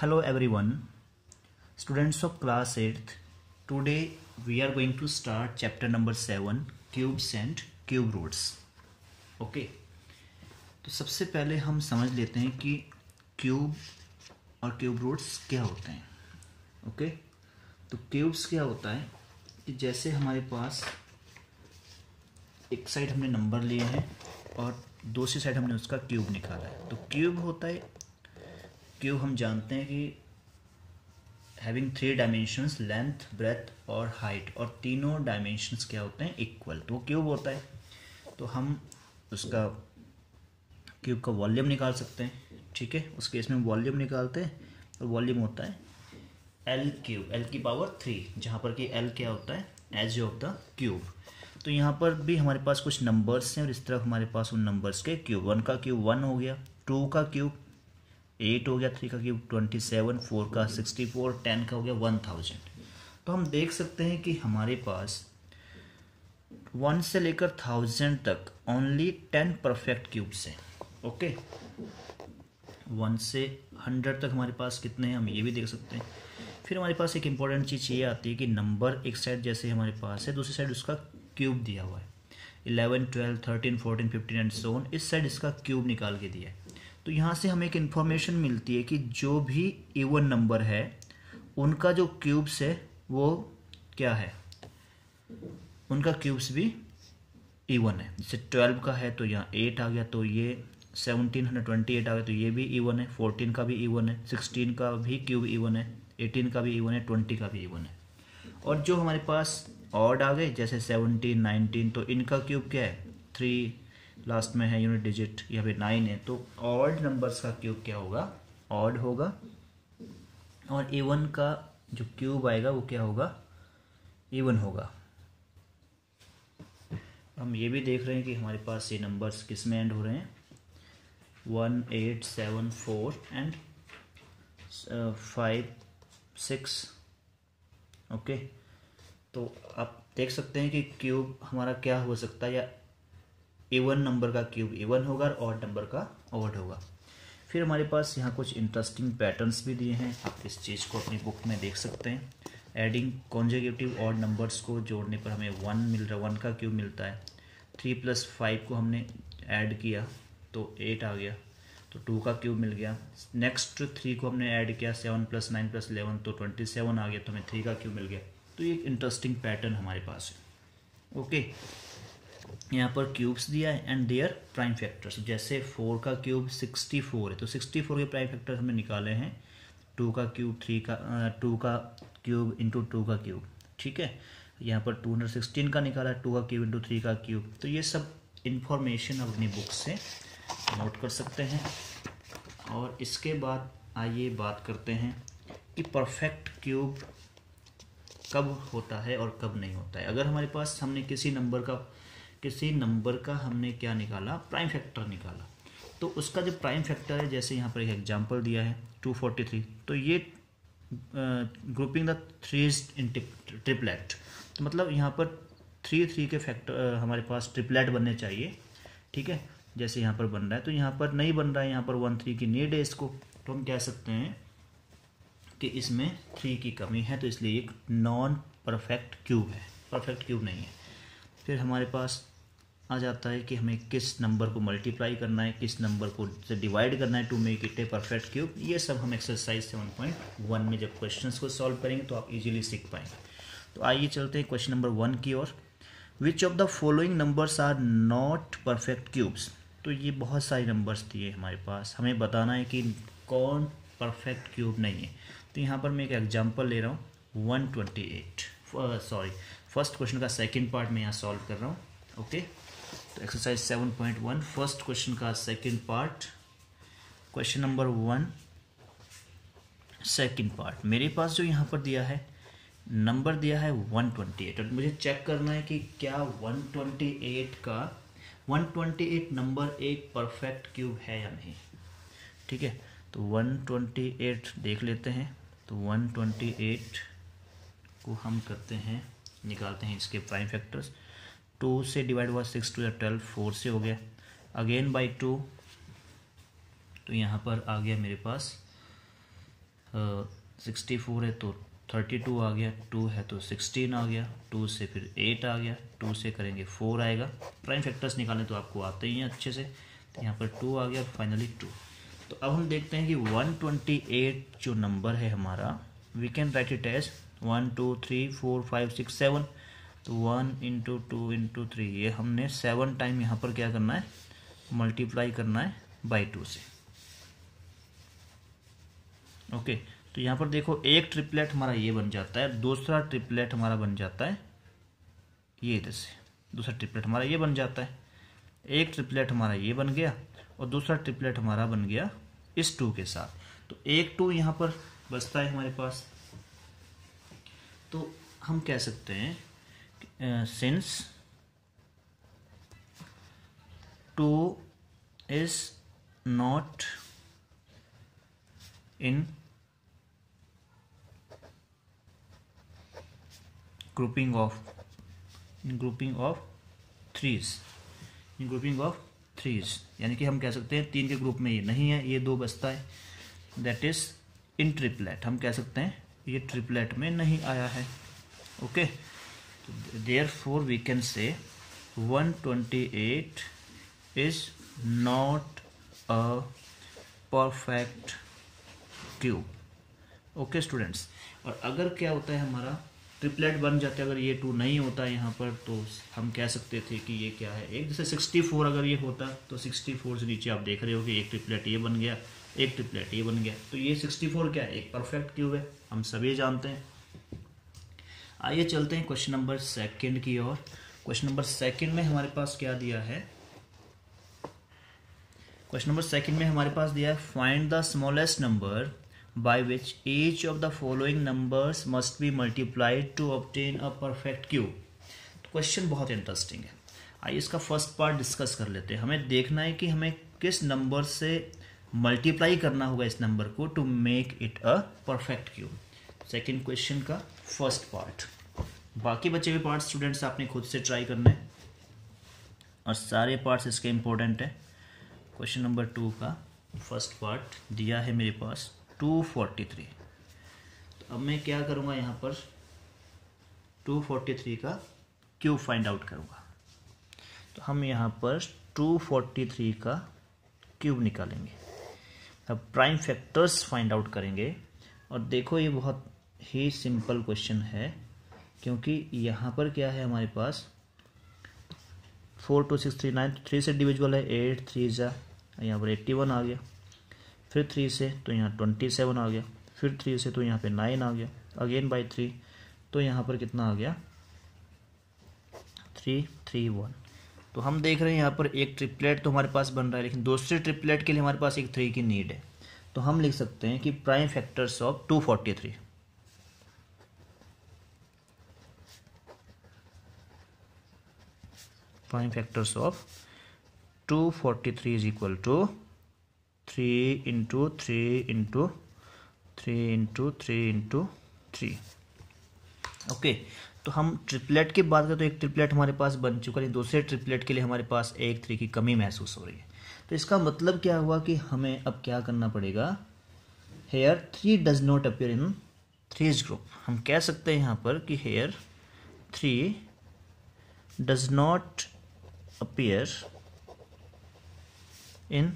Hello everyone, students of class 8th. Today we are going to start chapter number 7, cubes and cube roots. Okay, तो सबसे पहले हम समझ लेते हैं कि क्यूब और क्यूब रूट्स क्या होते हैं. ओके, तो क्यूब्स क्या होता है कि जैसे हमारे पास एक साइड हमने नंबर लिए हैं और दूसरी साइड हमने उसका क्यूब निकाला है. तो क्यूब होता है, क्यूब हम जानते हैं कि हैविंग 3 डायमेंशंस, लेंथ, ब्रेथ और हाइट, और तीनों डायमेंशंस क्या होते हैं, इक्वल. तो वो क्यूब होता है. तो हम उसका क्यूब का वॉल्यूम निकाल सकते हैं. ठीक है, उस केस में वॉल्यूम निकालते हैं और वॉल्यूम होता है एल क्यूब, एल की पावर 3, जहाँ पर कि एल क्या होता है, एज ऑफ द क्यूब. तो यहाँ पर भी हमारे पास कुछ नंबर्स हैं और इस तरफ हमारे पास उन नंबर्स के क्यूब. 1 का क्यूब 1 हो गया, 2 का क्यूब 8 हो गया, 3 का क्यूब 27, 4 का 64, 10 का हो गया 1000. तो हम देख सकते हैं कि हमारे पास 1 से लेकर 1000 तक ओनली 10 परफेक्ट क्यूब्स हैं. ओके, 1 से 100 तक हमारे पास कितने हैं हम ये भी देख सकते हैं. फिर हमारे पास एक इम्पॉर्टेंट चीज़ ये आती है कि नंबर एक साइड जैसे हमारे पास है, दूसरी साइड उसका क्यूब दिया हुआ है. 11, 12, 13, 14, 15 एंड सो ऑन, इस साइड इसका क्यूब निकाल के दिया है. तो यहाँ से हमें एक इन्फॉर्मेशन मिलती है कि जो भी इवन नंबर है उनका जो क्यूब्स है वो क्या है, उनका क्यूब्स भी इवन है. जैसे 12 का है तो यहाँ 8 आ गया, तो ये 1728 आ गया, तो ये भी इवन है. 14 का भी इवन है, 16 का भी क्यूब इवन है, 18 का भी इवन है, 20 का भी इवन है. और जो हमारे पास ऑड आ गए जैसे 17, 19, तो इनका क्यूब क्या है, 3 लास्ट में है यूनिट डिजिट, यहाँ पे 9 है. तो ऑड नंबर्स का क्यूब क्या होगा, ऑड होगा. और इवन का जो क्यूब आएगा वो क्या होगा, इवन होगा. हम ये भी देख रहे हैं कि हमारे पास ये नंबर्स किस में एंड हो रहे हैं, 1, 8, 7, 4 एंड 5, 6. ओके, तो आप देख सकते हैं कि क्यूब हमारा क्या हो सकता है, या इवन नंबर का क्यूब इवन होगा और ऑड नंबर का ऑड होगा. फिर हमारे पास यहाँ कुछ इंटरेस्टिंग पैटर्न्स भी दिए हैं, आप इस चीज़ को अपनी बुक में देख सकते हैं. एडिंग कॉन्जुगेटिव ऑड नंबर्स को जोड़ने पर हमें 1 मिल रहा है, 1 का क्यूब मिलता है. 3 + 5 को हमने ऐड किया तो 8 आ गया, तो 2 का क्यूब मिल गया. नेक्स्ट 3 को हमने ऐड किया, 7 + 9 + 11 तो 27 आ गया, तो हमें 3 का क्यूब मिल गया. तो ये एक इंटरेस्टिंग पैटर्न हमारे पास है. ओके, यहाँ पर क्यूब्स दिया है एंड देयर प्राइम फैक्टर्स. जैसे 4 का क्यूब 64 है, तो 64 के प्राइम फैक्टर हमने निकाले हैं 2 का क्यूब 2 का क्यूब इंटू 2 का क्यूब. ठीक है, यहाँ पर 216 का निकाला है, 2 का क्यूब इंटू 3 का क्यूब. तो ये सब इंफॉर्मेशन अपनी बुक से नोट कर सकते हैं. और इसके बाद आइए बात करते हैं कि परफेक्ट क्यूब कब होता है और कब नहीं होता है. अगर हमारे पास हमने किसी नंबर का हमने क्या निकाला, प्राइम फैक्टर निकाला, तो उसका जो प्राइम फैक्टर है, जैसे यहाँ पर एक एग्जांपल दिया है 243, तो ये ग्रुपिंग द 3 इन ट्रिपलेट. तो मतलब यहाँ पर 3 के फैक्टर हमारे पास ट्रिपलेट बनने चाहिए. ठीक है, जैसे यहाँ पर बन रहा है, तो यहाँ पर नहीं बन रहा है, यहाँ पर 1, 3 की नीड है इसको. तो हम कह सकते हैं कि इसमें 3 की कमी है, तो इसलिए एक नॉन परफेक्ट क्यूब है, परफेक्ट क्यूब नहीं है. फिर हमारे पास आ जाता है कि हमें किस नंबर को मल्टीप्लाई करना है, किस नंबर को से डिवाइड करना है to make it a perfect cube. ये सब हम एक्सरसाइज 7.1 में जब क्वेश्चंस को सॉल्व करेंगे तो आप इजीली सीख पाएंगे. तो आइए चलते हैं क्वेश्चन नंबर 1 की ओर. Which of the following numbers are not perfect cubes. तो ये बहुत सारे नंबर्स दिए हमारे पास, हमें बताना है कि कौन परफेक्ट क्यूब नहीं है. तो यहाँ पर मैं एक एग्जांपल ले रहा हूँ 128, फर्स्ट क्वेश्चन का सेकंड पार्ट में यहाँ सॉल्व कर रहा हूँ. ओके, तो एक्सरसाइज 7.1 फर्स्ट क्वेश्चन का second part, question number 1 second part. मेरे पास जो यहाँ पर दिया है नंबर दिया है 128, और मुझे चेक करना है कि क्या 128 नंबर एक परफेक्ट क्यूब है या नहीं. ठीक है, तो 128 देख लेते हैं. तो 128 को हम करते हैं, निकालते हैं इसके प्राइम फैक्टर्स. 2 से डिवाइड हुआ 6 2 12, 4 से हो गया, अगेन बाई 2, तो यहाँ पर आ गया मेरे पास 64 है तो 32 आ गया, 2 है तो 16 आ गया, 2 से फिर 8 आ गया, 2 से करेंगे 4 आएगा। प्राइम फैक्टर्स निकालने तो आपको आते ही हैं अच्छे से, तो यहाँ पर 2 आ गया और फाइनली 2। तो अब हम देखते हैं कि 128 जो नंबर है हमारा, we can write it as 1 2 3 4 5 6 7। तो 1 × 2 × 3, ये हमने 7 टाइम यहाँ पर क्या करना है, मल्टीप्लाई करना है बाई 2 से। ओके, तो यहाँ पर देखो एक ट्रिपलेट हमारा ये बन जाता है, दूसरा ट्रिपलेट हमारा बन जाता है ये इधर से, दूसरा ट्रिपलेट हमारा ये बन जाता है, एक ट्रिपलेट हमारा ये बन गया और दूसरा ट्रिपलेट हमारा बन गया इस 2 के साथ। तो एक 2 यहाँ पर बचता है हमारे पास। तो हम कह सकते हैं since 2 is not in grouping of threes, यानी कि हम कह सकते हैं 3 के ग्रुप में ये नहीं है, ये 2 बचता है, दैट इज इन ट्रिपलेट। हम कह सकते हैं ये ट्रिपलेट में नहीं आया है। Okay, therefore we can say 128 is not a perfect cube. Okay students, और अगर क्या होता है हमारा ट्रिपलेट बन जाते हैं, अगर ये 2 नहीं होता है यहाँ पर, तो हम कह सकते थे कि ये क्या है, एक जैसे 64 अगर ये होता तो 64 से नीचे आप देख रहे हो कि एक ट्रिपलेट ये बन गया, एक ट्रिपलेट ये बन गया, तो ये 64 क्या है, एक परफेक्ट क्यूब है, हम सभी जानते हैं। आइए चलते हैं क्वेश्चन नंबर 2 की ओर। क्वेश्चन नंबर 2 में हमारे पास क्या दिया है, क्वेश्चन नंबर 2 में हमारे पास दिया है find the smallest number by which each of the following numbers must be multiplied to obtain a perfect cube। तो क्वेश्चन बहुत इंटरेस्टिंग है। आइए इसका फर्स्ट पार्ट डिस्कस कर लेते हैं। हमें देखना है कि हमें किस नंबर से मल्टीप्लाई करना होगा इस नंबर को to make it a perfect cube. Second question का फर्स्ट पार्ट, बाकी बचे हुए पार्ट स्टूडेंट्स आपने खुद से ट्राई करना है और सारे पार्ट्स इसके इंपॉर्टेंट है। क्वेश्चन नंबर 2 का फर्स्ट पार्ट दिया है मेरे पास 243। तो अब मैं क्या करूँगा, यहाँ पर 243 का क्यूब फाइंड आउट करूँगा। तो हम यहाँ पर 243 का क्यूब निकालेंगे, अब प्राइम फैक्टर्स फाइंड आउट करेंगे। और देखो ये बहुत ही सिंपल क्वेश्चन है, क्योंकि यहाँ पर क्या है हमारे पास 4 2 6 3 9, 3 से डिविजिबल है 8, 3 जा यहाँ पर 81 आ गया, फिर 3 से तो यहाँ 27 आ गया, फिर 3 से तो यहाँ पे 9 आ गया, अगेन बाई 3 तो यहाँ पर कितना आ गया 331। तो हम देख रहे हैं यहाँ पर एक ट्रिपलेट तो हमारे पास बन रहा है, लेकिन दूसरे ट्रिपलेट के लिए हमारे पास एक 3 की नीड है। तो हम लिख सकते हैं कि prime factors of 243, prime factors of 243 is equal to 3 × 3 × 3 × 3 × 3। Okay, तो हम ट्रिपलेट की बात करें तो एक ट्रिपलेट हमारे पास बन चुका है, दूसरे ट्रिपलेट के लिए हमारे पास एक 3 की कमी महसूस हो रही है। तो इसका मतलब क्या हुआ कि हमें अब क्या करना पड़ेगा, here 3 does not appear in threes group. हम कह सकते हैं यहाँ पर कि here 3 does not appear in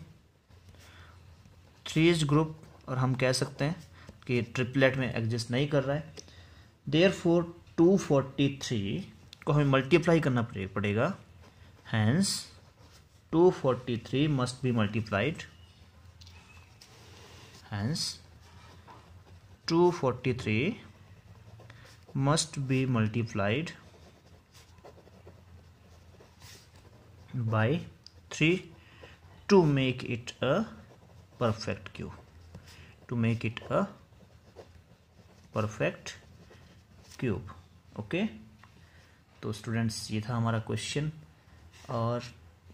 threes group, और हम कह सकते हैं कि ट्रिपलेट में एग्जिस्ट नहीं कर रहा है। देयरफॉर 243 को हमें मल्टीप्लाई करना पड़ेगा, hence 243 must be multiplied, hence 243 must be multiplied by 3 to make it a perfect cube, to make it a perfect cube. Okay, तो स्टूडेंट्स ये था हमारा क्वेश्चन, और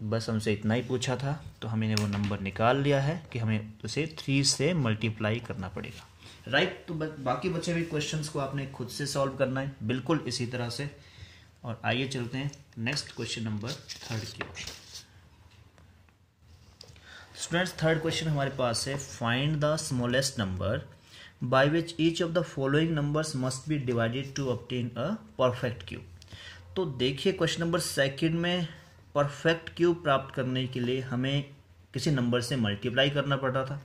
बस हमसे इतना ही पूछा था, तो हमने वो नंबर निकाल लिया है कि हमें उसे 3 से मल्टीप्लाई करना पड़ेगा। राइट, तो बाकी बचे हुए क्वेश्चंस को आपने खुद से सॉल्व करना है, बिल्कुल इसी तरह से। और आइए चलते हैं नेक्स्ट क्वेश्चन नंबर 3 की ओर। स्टूडेंट्स, थर्ड क्वेश्चन हमारे पास है find the smallest number by which each of the following numbers must be divided to obtain a perfect cube. तो देखिए क्वेश्चन नंबर सेकंड में परफेक्ट क्यूब प्राप्त करने के लिए हमें किसी नंबर से मल्टीप्लाई करना पड़ रहा था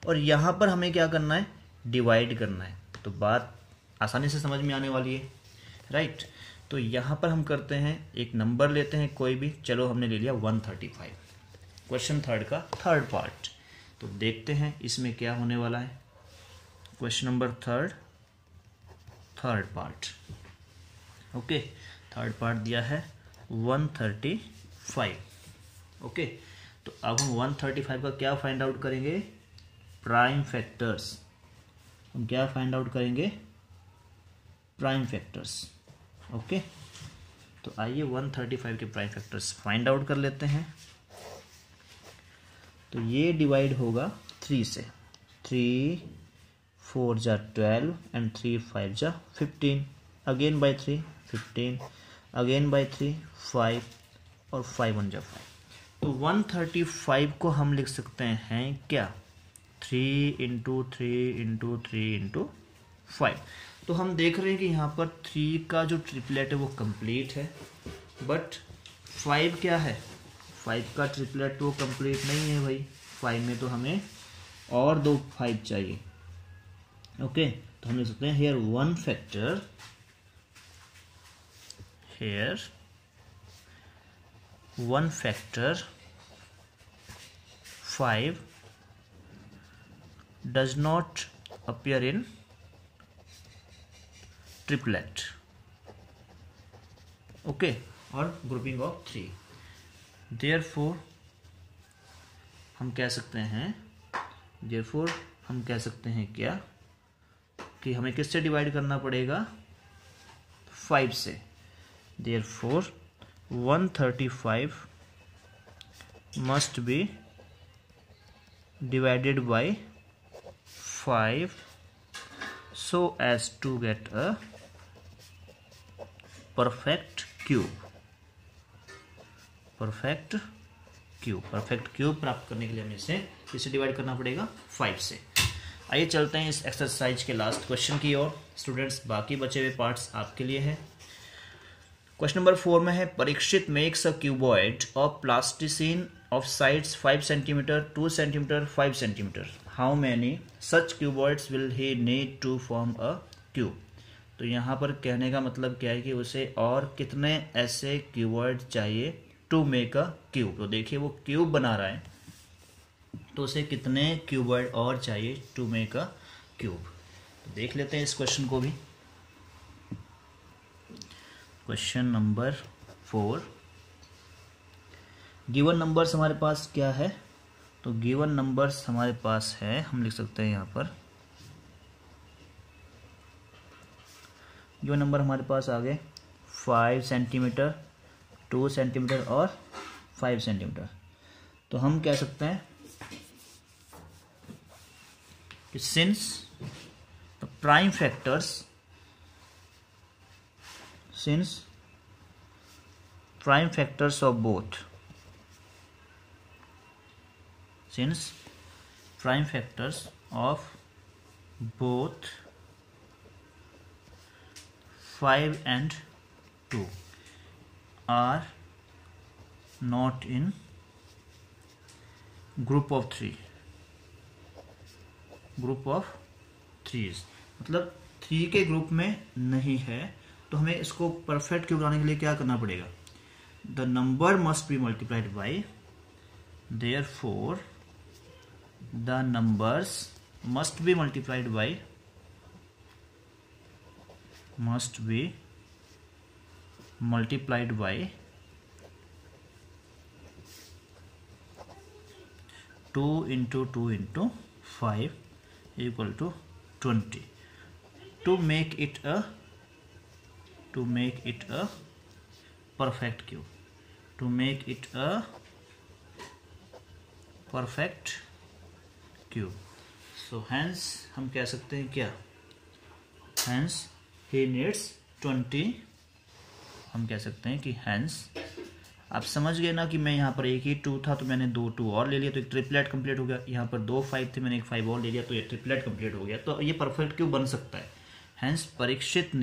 और यहाँ पर हमें क्या करना है, डिवाइड करना है। तो बात आसानी से समझ में आने वाली है, राइट। तो यहाँ पर हम करते हैं, एक नंबर लेते हैं कोई भी, चलो हमने ले लिया 135, क्वेश्चन थर्ड का थर्ड पार्ट। तो देखते हैं इसमें क्या होने वाला है। Question number third part, okay. Third part दिया है 135, ओके। तो अब हम 135 का क्या फाइंड आउट करेंगे, प्राइम फैक्टर्स। हम क्या फाइंड आउट करेंगे, प्राइम फैक्टर्स, ओके। तो आइए 135 के प्राइम फैक्टर्स फाइंड आउट कर लेते हैं। तो ये डिवाइड होगा 3 से, 3 4 जा 12 एंड 3 5 जा 15, अगेन बाय 3 15, अगेन बाय 3 5 और 5 1 जा 5। तो 135 को हम लिख सकते हैं क्या, 3 इंटू 3 इंटू 3 इंटू 5। तो हम देख रहे हैं कि यहाँ पर 3 का जो ट्रिपलेट है वो कंप्लीट है, बट 5 क्या है, 5 का ट्रिपलेट तो कंप्लीट नहीं है भाई। 5 में तो हमें और 2 5 चाहिए, ओके। तो हम लिख सकते हैं here one factor, here one factor 5 does not appear in triplet, okay, और ग्रुपिंग ऑफ 3। देयरफॉर हम कह सकते हैं, क्या कि हमें किससे डिवाइड करना पड़ेगा, 5 से। Therefore 135 must be divided by 5 so as to get a perfect cube प्राप्त करने के लिए हमें इसे किससे डिवाइड करना पड़ेगा, 5 से। आइए चलते हैं इस एक्सरसाइज के लास्ट क्वेश्चन की ओर। स्टूडेंट्स, बाकी बचे हुए पार्ट्स आपके लिए हैं। क्वेश्चन नंबर 4 में है, Parikshit makes a cuboid of plasticine of sides 5 centimetre, 2 centimetre, 5 centimetre. How many such cuboids will he need to form a cube. तो यहाँ पर कहने का मतलब क्या है कि उसे और कितने ऐसे क्यूबॉइड चाहिए टू मेक अ क्यूब। तो देखिए वो क्यूब बना रहा है, तो उसे कितने क्यूबॉइड और चाहिए टू मेक अ क्यूब। तो देख लेते हैं इस क्वेश्चन को भी। क्वेश्चन नंबर 4, गिवन नंबर्स हमारे पास क्या है, तो गिवन नंबर्स हमारे पास है, हम लिख सकते हैं यहाँ पर गिवन नंबर हमारे पास आ गए 5 सेंटीमीटर, 2 सेंटीमीटर और 5 सेंटीमीटर। तो हम कह सकते हैं कि since the prime factors of both, since prime factors of both 5 and 2 are not in group of 3, मतलब 3 के ग्रुप में नहीं है, तो हमें इसको परफेक्ट क्यूब बनाने के लिए क्या करना पड़ेगा, the number must be multiplied by, therefore the numbers must be multiplied by 2 into 2 into 5 equal to 20 to make it a perfect cube, so hence हम कह सकते हैं क्या, hence he needs 20, हम कह सकते हैं कि hence आप समझ गए ना कि मैं यहाँ पर एक ही 2 था तो मैंने 2 2 और ले लिया तो एक ट्रिपलेट कंप्लीट हो गया। यहाँ पर 2 5 थे, मैंने एक 5 और ले लिया तो ये ट्रिपलेट कंप्लीट हो गया। तो ये परफेक्ट क्यूब बन सकता है। Hence Parikshit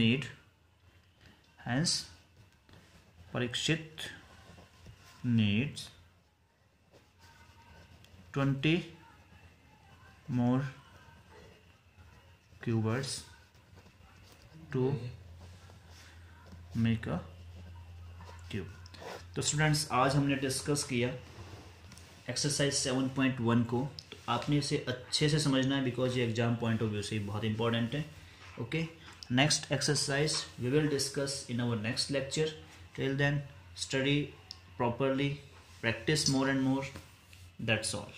needs 20 more cubers to make a cube। तो स्टूडेंट्स आज हमने डिस्कस किया एक्सरसाइज 7.1 को। तो आपने इसे अच्छे से समझना है बिकॉज ये एग्जाम पॉइंट ऑफ व्यू से बहुत इंपॉर्टेंट है। Okay, next exercise we will discuss in our next lecture. Till then study properly, practice more and more. That's all.